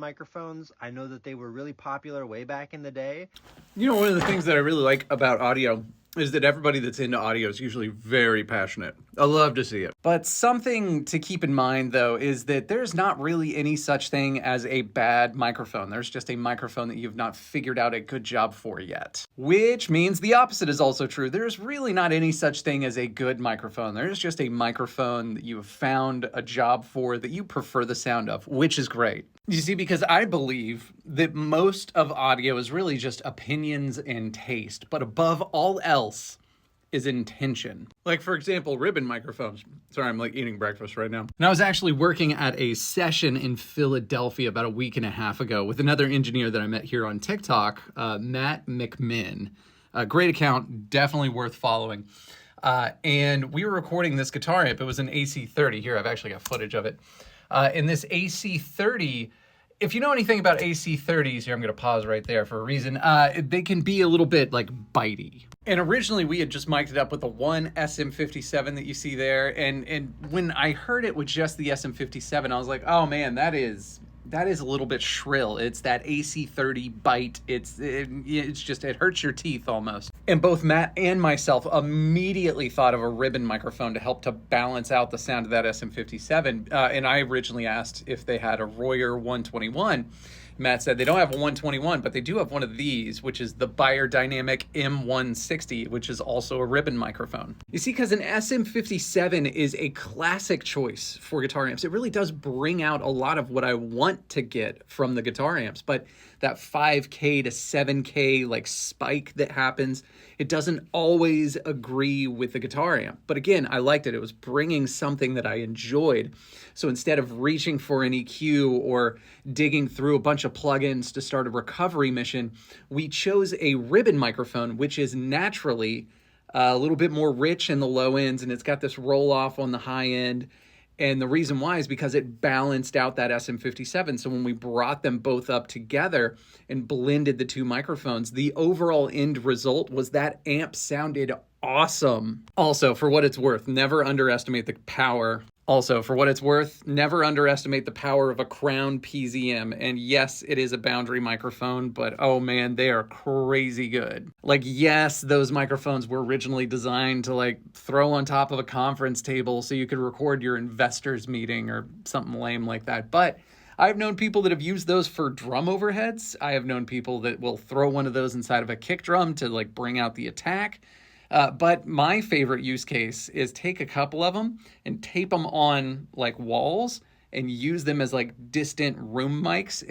microphones. I know that they were really popular way back in the day. You know, one of the things that I really like about audio is that everybody that's into audio is usually very passionate. I love to see it. But something to keep in mind, though, is that there's not really any such thing as a bad microphone. There's just a microphone that you've not figured out a good job for yet. Which means the opposite is also true. There's really not any such thing as a good microphone. There's just a microphone that you have found a job for that you prefer the sound of, which is great. You see, because I believe that most of audio is really just opinions and taste, but above all else is intention. Like, for example, ribbon microphones. Sorry, I'm like eating breakfast right now. And I was actually working at a session in Philadelphia about a week and a half ago with another engineer that I met here on TikTok, Matt McMinn. A great account, definitely worth following. And we were recording this guitar amp. It was an AC30. Here, I've actually got footage of it. In this AC30, if you know anything about AC30s, here I'm going to pause right there for a reason, they can be a little bit like bitey. And originally we had just mic'd it up with the one SM57 that you see there. And when I heard it with just the SM57, I was like, oh man, that is a little bit shrill. It's that AC30 bite. It's just, it hurts your teeth almost. And both Matt and myself immediately thought of a ribbon microphone to help to balance out the sound of that SM57. And I originally asked if they had a Royer 121. Matt said they don't have a 121, but they do have one of these, which is the Beyerdynamic M160, which is also a ribbon microphone. You see, because an SM57 is a classic choice for guitar amps. It really does bring out a lot of what I want to get from the guitar amps, but that 5K to 7K like spike that happens, it doesn't always agree with the guitar amp. But again, I liked it. It was bringing something that I enjoyed. So instead of reaching for an EQ or digging through a bunch of plugins to start a recovery mission, we chose a ribbon microphone, which is naturally a little bit more rich in the low ends, and it's got this roll off on the high end. And the reason why is because it balanced out that SM57. So when we brought them both up together and blended the two microphones, the overall end result was that amp sounded awesome. Also, for what it's worth, never underestimate the power. Never underestimate the power of a Crown PZM. And yes, it is a boundary microphone, but oh man, they are crazy good. Like, yes, those microphones were originally designed to like throw on top of a conference table so you could record your investors meeting or something lame like that. But I've known people that have used those for drum overheads. I have known people that will throw one of those inside of a kick drum to like bring out the attack. But my favorite use case is take a couple of them and tape them on like walls and use them as like distant room mics